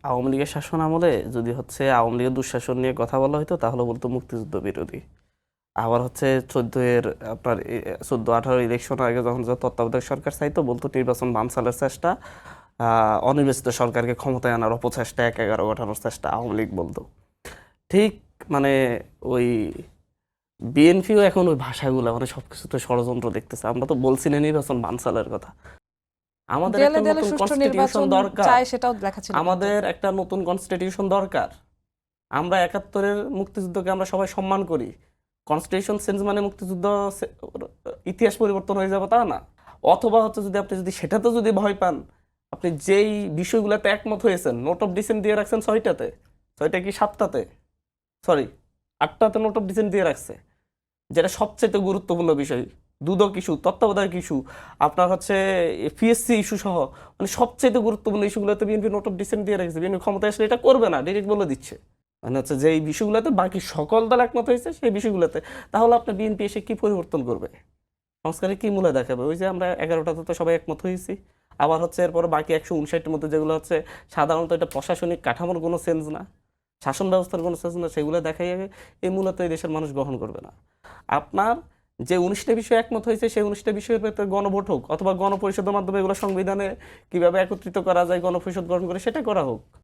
আওয়ামী লীগের শাসন আমলে যদি আওয়ামী লীগের দুঃশাসন নিয়ে কথা বলা হতো তাহলে বলতো মুক্তিযুদ্ধ বিরোধী। আবার 14 এর আপনার 14-18 ইলেকশন আগে যখন তত্ত্বাবধায়ক সরকার চাইতো বলতো নির্বাচন বানচালের চেষ্টা, অনির্বাচিত সরকারকে ক্ষমতায় আনার অপচেষ্টা, 1-11 গঠানোর চেষ্টা আওয়ামী লীগ বলতো। ঠিক মানে ওই বিএনপিও এখন ওই ভাষাগুলো সবকিছুতে ষড়যন্ত্র দেখতেছে। আমরা তো বলছি না নির্বাচন বানচালের কথা। আমাদের দেয়ালে একটা দেয়ালে নতুন সুষ্ঠু কনস্টিটিউশন নির্বাচন দরকার। চায়, সেটাও লেখা ছিল আমাদের একটা নতুন কনস্টিটিউশন দরকার। আমরা 71-এর মুক্তিযুদ্ধকে আমরা সবাই সম্মান করি। কনস্টিটিউশন চেঞ্জ মানে মুক্তিযুদ্ধ ইতিহাস পরিবর্তন হয়ে যাবে তা না। অথবা যদি আপনি সেটাতে যদি ভয় পান, আপনি যেই বিষয়গুলোতে একমত হয়েছেন, নোট অফ ডিসেন্ট দিয়ে রাখছেন 6টাতে, 6টা কি 7টাতে, সরি 8টাতে নোট অফ ডিসেন্ট দিয়ে রাখছে, যেটা সবচেয়ে গুরুত্বপূর্ণ বিষয়। দুদক ইস্যু, তত্ত্বাবধায়ক ইস্যু, আপনার পিএসসি ইস্যু সহ সবচেয়ে গুরুত্বপূর্ণ ইস্যুগুলোতে বিএনপি নোট অফ ডিসেন্ট দিয়ে রাখছে। বিএনপি ক্ষমতায় আসলে এটা করবে না, ডিরেক্ট বলে দিচ্ছে। যে এই বিষয়গুলোতে বাকি সকল দল একমত হয়েছে সেই বিষয়গুলোতে, তাহলে আপনার বিএনপি এসে কি পরিবর্তন করবে, সংস্কারে কি মূল্য দেখাবে? ওই যে আমরা 11টাতে তো সবাই একমত হয়েছি। আবার এরপর বাকি 159-এর মধ্যে যেগুলো সাধারণত এটা প্রশাসনিক কাঠামোর কোনো চেঞ্জ না, শাসন ব্যবস্থার কোনো চেঞ্জ না, সেগুলো দেখাই এই মূলত এই দেশের মানুষ গ্রহণ করবে না। আপনার যে 19টা বিষয় একমত হয়েছে সেই 19টা বিষয়ের ভেতরে গণভোট হোক, অথবা গণপরিষদের মাধ্যমে এগুলো সংবিধানে কিভাবে একত্রিত করা যায়, গণপরিষদ গঠন করে সেটা করা হোক।